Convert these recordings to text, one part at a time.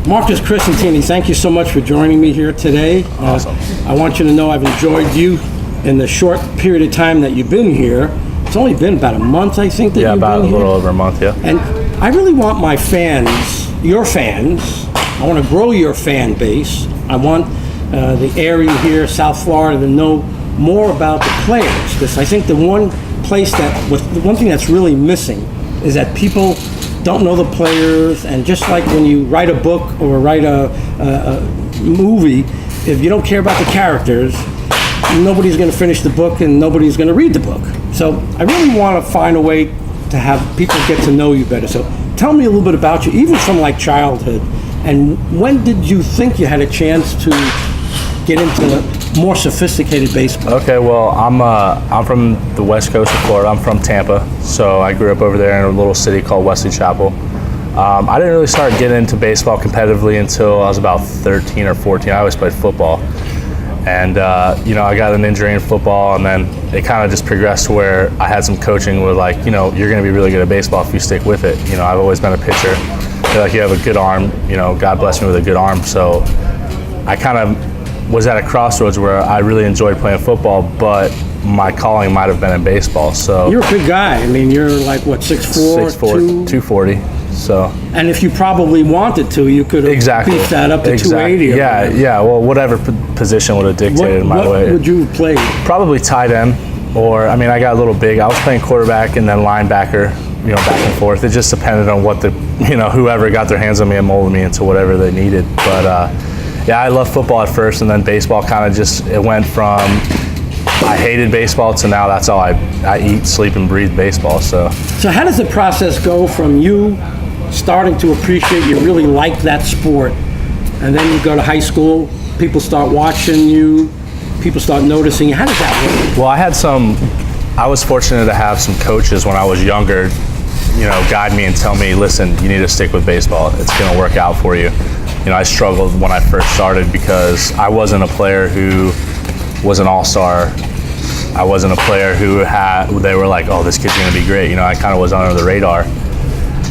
Marcus Crescentini, thank you so much for joining me here today. Awesome. I want you to know I've enjoyed you in the short period of time that you've been here. It's only been about a month, I think, that you've been here. Yeah, about a little over a month, yeah. And I really want my fans, your fans, I want to grow your fan base. I want the area here, South Florida, to know more about the players. Because I think the one thing that's really missing is that people don't know the players, and just like when you write a book or write a movie, if you don't care about the characters, nobody's going to finish the book and nobody's going to read the book. So I really want to find a way to have people get to know you better. So tell me a little bit about you, even from like childhood, and when did you think you had a chance to get into more sophisticated baseball? Okay, well, I'm from the west coast of Florida. I'm from Tampa, so I grew up over there in a little city called Wesley Chapel. I didn't really start getting into baseball competitively until I was about 13 or 14. I always played football. And, I got an injury in football, and then it kind of just progressed to where I had some coaching with, like, you're going to be really good at baseball if you stick with it. I've always been a pitcher. I feel like you have a good arm. God bless me with a good arm. So I kind of was at a crossroads where I really enjoyed playing football, but my calling might have been in baseball. So you're a big guy. I mean, you're like, what, 6'4", 240. So. And if you probably wanted to, you could have beefed that up to 280. Yeah. Well, whatever position would have dictated my way. What would you have played? Probably tight end, or I got a little big. I was playing quarterback and then linebacker, back and forth. It just depended on what whoever got their hands on me and molded me into whatever they needed. But I loved football at first, and then baseball kind of it went from I hated baseball to now that's all I eat, sleep, and breathe baseball. So how does the process go from you starting to appreciate, you really like that sport, and then you go to high school, people start watching you, people start noticing you? How does that work? Well, I was fortunate to have some coaches when I was younger, guide me and tell me, listen, you need to stick with baseball. It's going to work out for you. I struggled when I first started because I wasn't a player who was an all-star. I wasn't a player who they were like, oh, this kid's going to be great. I kind of was under the radar.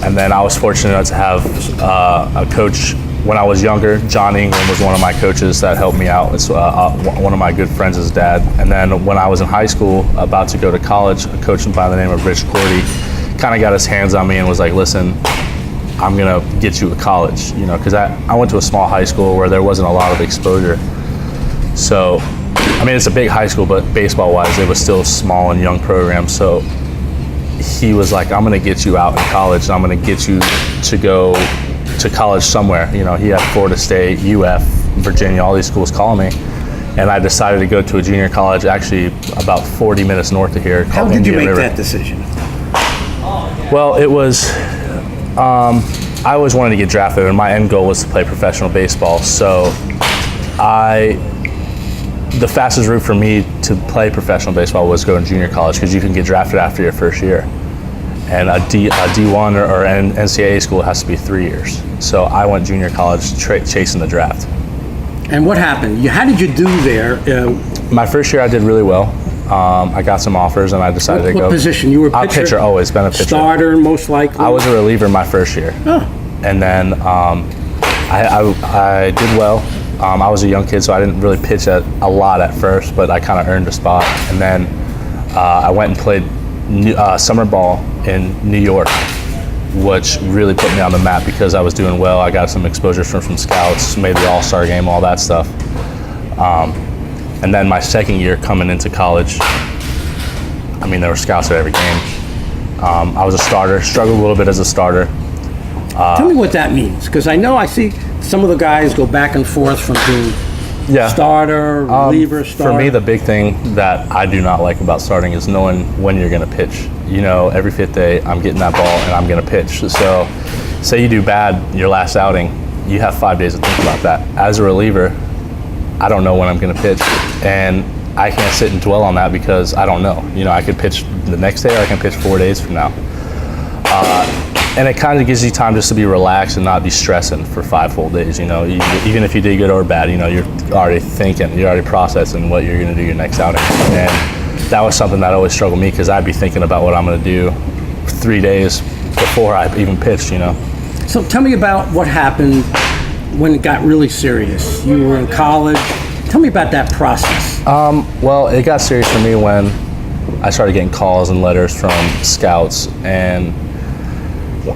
And then I was fortunate to have a coach when I was younger. John Ingram was one of my coaches that helped me out. It's one of my good friends' dad. And then when I was in high school, about to go to college, a coach by the name of Rich Cordy kind of got his hands on me and was like, listen, I'm going to get you to college, because I went to a small high school where there wasn't a lot of exposure. So, it's a big high school, but baseball-wise, it was still a small and young program. So he was like, I'm going to get you out in college, and I'm going to get you to go to college somewhere. He had Florida State, UF, Virginia, all these schools calling me. And I decided to go to a junior college, actually about 40 minutes north of here. How did you make that decision? Well, it was, I always wanted to get drafted, and my end goal was to play professional baseball. So the fastest route for me to play professional baseball was going to junior college, because you can get drafted after your first year. And a D1 or an NCAA school has to be 3 years. So I went junior college chasing the draft. And what happened? How did you do there? My first year I did really well. I got some offers, and I decided to go. What position? You were a pitcher? Pitcher, always been a pitcher. Starter, most likely? I was a reliever my first year. Oh. And then I did well. I was a young kid, so I didn't really pitch a lot at first, but I kind of earned a spot. And then I went and played summer ball in New York, which really put me on the map because I was doing well. I got some exposure from some scouts, made the All-Star game, all that stuff. And then my second year coming into college, there were scouts at every game. I was a starter, struggled a little bit as a starter. Tell me what that means, because I see some of the guys go back and forth from being starter, reliever, starter. For me, the big thing that I do not like about starting is knowing when you're going to pitch. Every fifth day, I'm getting that ball and I'm going to pitch. So say you do bad your last outing, you have 5 days to think about that. As a reliever, I don't know when I'm going to pitch, and I can't sit and dwell on that because I don't know. I could pitch the next day, or I can pitch 4 days from now. And it kind of gives you time just to be relaxed and not be stressing for 5 full days. Even if you did good or bad, you're already thinking, you're already processing what you're going to do your next outing. And that was something that always struggled me, because I'd be thinking about what I'm going to do 3 days before I even pitched. So tell me about what happened when it got really serious? You were in college. Tell me about that process. Well, it got serious for me when I started getting calls and letters from scouts, and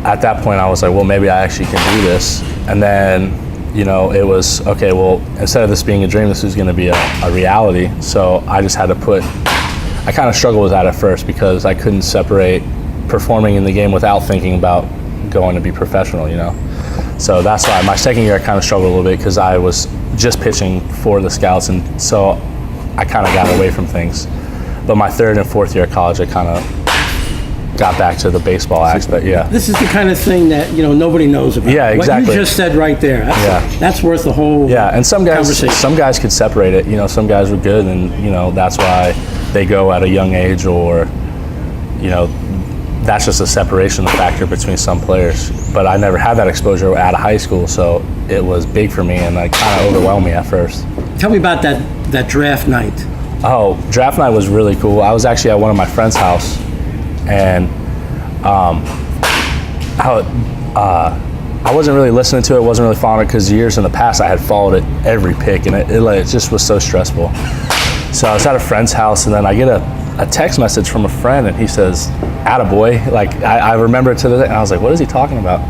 at that point I was like, well, maybe I actually can do this. And then, you know, it was, okay, well, instead of this being a dream, this is going to be a reality. So I just had to I kind of struggled with that at first because I couldn't separate performing in the game without thinking about going to be professional, you know. So that's why my second year I kind of struggled a little bit because I was just pitching for the scouts, and so I kind of got away from things. But my third and fourth year of college, I kind of got back to the baseball aspect. Yeah. This is the kind of thing that, you know, nobody knows about. Yeah, exactly. What you just said right there. That's worth the whole and some conversation. guys could separate it. You know, some guys were good, and you know that's why they go at a young age, or you know, that's just a separation factor between some players. But I never had that exposure out of high school, so it was big for me, and it kind of overwhelmed me at first. Tell me about that draft night. Oh, draft night was really cool. I was actually at one of my friend's house, and I wasn't really listening to it, wasn't really following it, because years in the past I had followed it every pick, and it just was so stressful. So I was at a friend's house, and then I get a text message from a friend, and he says, "Attaboy." Like, I remember it to the day, and I was like, what is he talking about?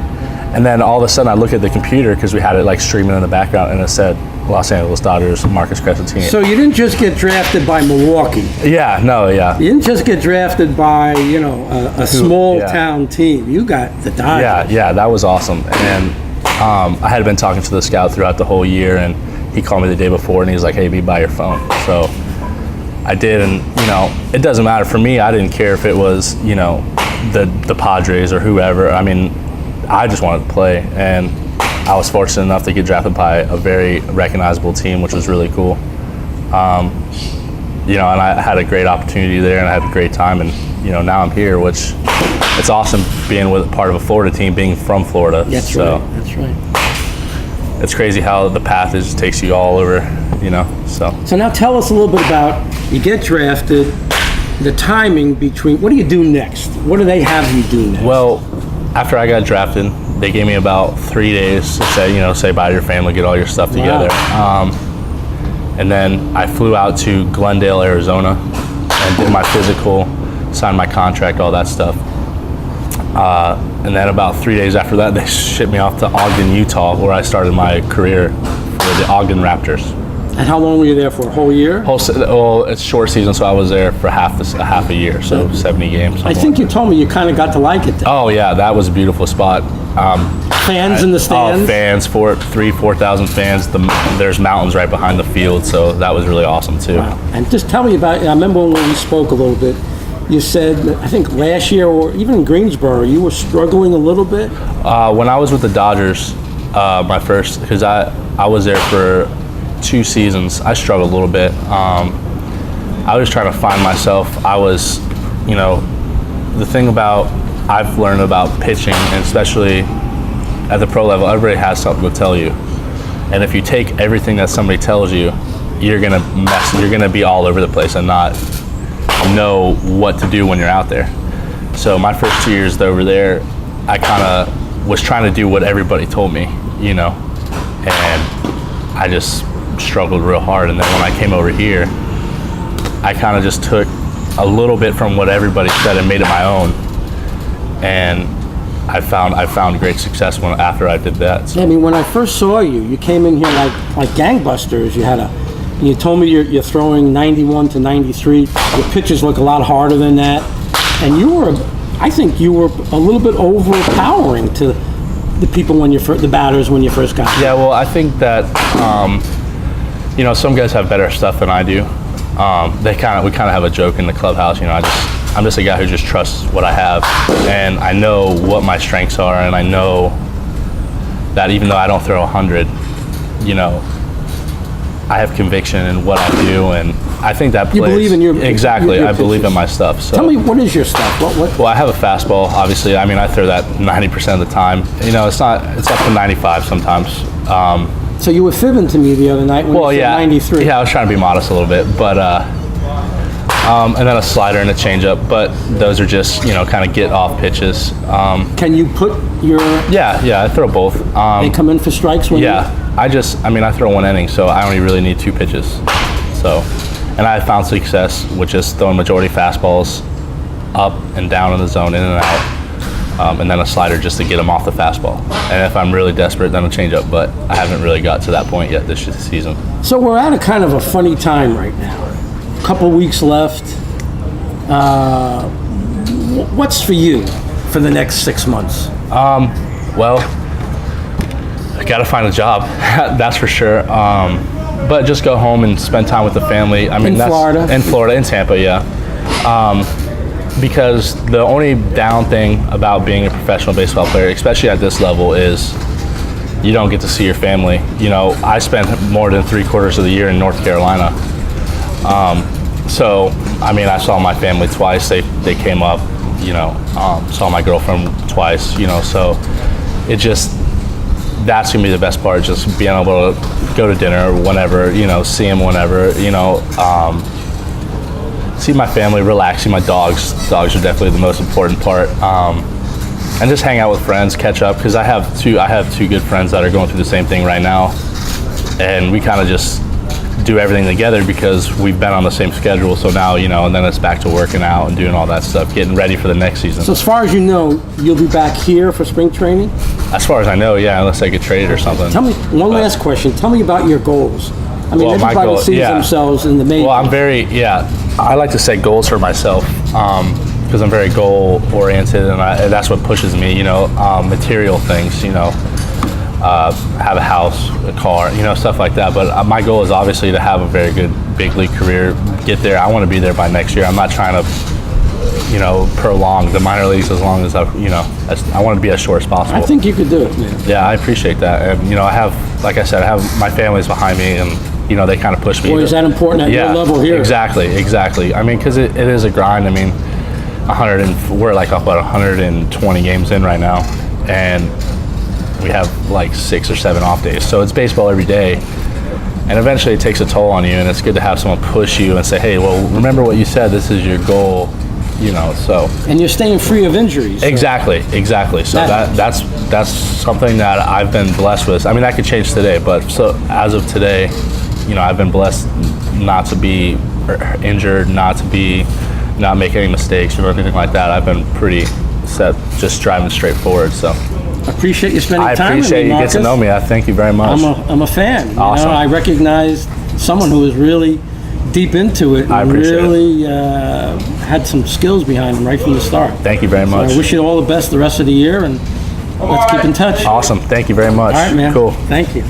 And then all of a sudden I look at the computer, because we had it like streaming in the background, and it said Los Angeles Dodgers, Marcus Crescentini. So you didn't just get drafted by Milwaukee. Yeah, no, yeah. You didn't just get drafted by, you know, a small town team. You got the Dodgers. Yeah, that was awesome. And I had been talking to the scout throughout the whole year, and he called me the day before, and he was like, "Hey, be by your phone." So I did, and you know, it doesn't matter for me. I didn't care if it was, you know, the Padres or whoever. I mean, I just wanted to play, and I was fortunate enough to get drafted by a very recognizable team, which was really cool. You know, and I had a great opportunity there, and I had a great time, and you know, now I'm here, which it's awesome being with part of a Florida team, being from Florida. That's right. It's crazy how the path just takes you all over, you know. So now tell us a little bit about, you get drafted, the timing between, what do you do next? What do they have you do next? Well, after I got drafted, they gave me about 3 days to say bye to your family, get all your stuff together. Wow. And then I flew out to Glendale, Arizona, and did my physical, signed my contract, all that stuff. And then about 3 days after that, they shipped me off to Ogden, Utah, where I started my career for the Ogden Raptors. And how long were you there for? A whole year? Well, it's short season, so I was there for half a year, so 70 games. I think you told me you kind of got to like it then. Oh yeah, that was a beautiful spot. Fans in the stands? Oh, fans, 4,000 fans. There's mountains right behind the field, so that was really awesome too. Wow. And just tell me about, I remember when we spoke a little bit, you said, I think last year or even in Greensboro, you were struggling a little bit? When I was with the Dodgers, my first, because I was there for 2 seasons, I struggled a little bit. I was trying to find myself. I was, you know, the thing about, I've learned about pitching, and especially at the pro level, everybody has something to tell you. And if you take everything that somebody tells you, you're gonna be all over the place and not know what to do when you're out there. So my first 2 years over there, I kind of was trying to do what everybody told me, you know, and I just struggled real hard. And then when I came over here, I kind of just took a little bit from what everybody said and made it my own. And I found great success after I did that. So. Yeah, I mean, when I first saw you, you came in here like gangbusters. You told me you're throwing 91 to 93. Your pitches look a lot harder than that, and I think you were a little bit overpowering to the people the batters when you first got here. Yeah, well, I think that you know, some guys have better stuff than I do. We kind of have a joke in the clubhouse. You know, I'm just a guy who just trusts what I have, and I know what my strengths are, and I know that even though I don't throw 100, you know, I have conviction in what I do, and I think that plays. You believe in your exactly. Your I believe in my stuff. So. Tell me, what is your stuff? What? Well, I have a fastball. Obviously, I mean, I throw that 90% of the time. You know, it's up to 95 sometimes. So you were fibbing to me the other night when you said 93. Yeah, I was trying to be modest a little bit, but and then a slider and a changeup. But those are just, you know, kind of get off pitches. Can you put your? Yeah, I throw both. They come in for strikes when Yeah. I throw 1 inning, so I only really need 2 pitches. So, and I found success with just throwing majority fastballs up and down in the zone, in and out, and then a slider just to get them off the fastball. And if I'm really desperate, then a changeup. But I haven't really got to that point yet this season. So we're at a kind of a funny time right now. A couple weeks left. What's for you for the next 6 months? Well, I got to find a job, that's for sure. But just go home and spend time with the family. I mean, in Florida, in Tampa, yeah. Because the only down thing about being a professional baseball player, especially at this level, is you don't get to see your family. You know, I spent more than 3/4 of the year in North Carolina. So, I mean, I saw my family twice. They came up, you know, saw my girlfriend twice, you know, so that's gonna be the best part, just being able to go to dinner whenever, you know, see them whenever, you know, see my family, relaxing my dogs. Dogs are definitely the most important part. And just hang out with friends, catch up, because I have two good friends that are going through the same thing right now, and we kind of just do everything together because we've been on the same schedule. So now, you know, and then it's back to working out and doing all that stuff, getting ready for the next season. So as far as you know, you'll be back here for spring training? As far as I know, yeah, unless I get traded or something. Tell me, last question. Tell me about your goals. I mean, Well, everybody sees themselves in the majors. Well, I like to set goals for myself because I'm very goal oriented, and that's what pushes me, you know, material things, you know, have a house, a car, you know, stuff like that. But my goal is obviously to have a very good big league career, get there. I want to be there by next year. I'm not trying to, you know, prolong the minor leagues as long as I want to be as short as possible. I think you could do it, man. Yeah, I appreciate that. And, you know, like I said, I have my family's behind me, and, you know, they kind of push me. Boy, is that important at your level here. Exactly. I mean, because it is a grind. I mean, we're like about 120 games in right now, and we have like 6 or 7 off days. So it's baseball every day, and eventually it takes a toll on you, and it's good to have someone push you and say, hey, well, remember what you said, this is your goal, you know, so. And you're staying free of injuries. So. Exactly. So that's something that I've been blessed with. I mean, that could change today, but so as of today, you know, I've been blessed not to be injured, not make any mistakes or anything like that. I've been pretty set, just driving straight forward, so. I appreciate you spending time with me, I appreciate you getting to know me. I thank you very much. I'm a fan. Awesome. You know, I recognize someone who is really deep into it and really had some skills behind him right from the start. Thank you very much. So I wish you all the best the rest of the year, and let's keep in touch. Awesome. Thank you very much. All right, man. Cool. Thank you.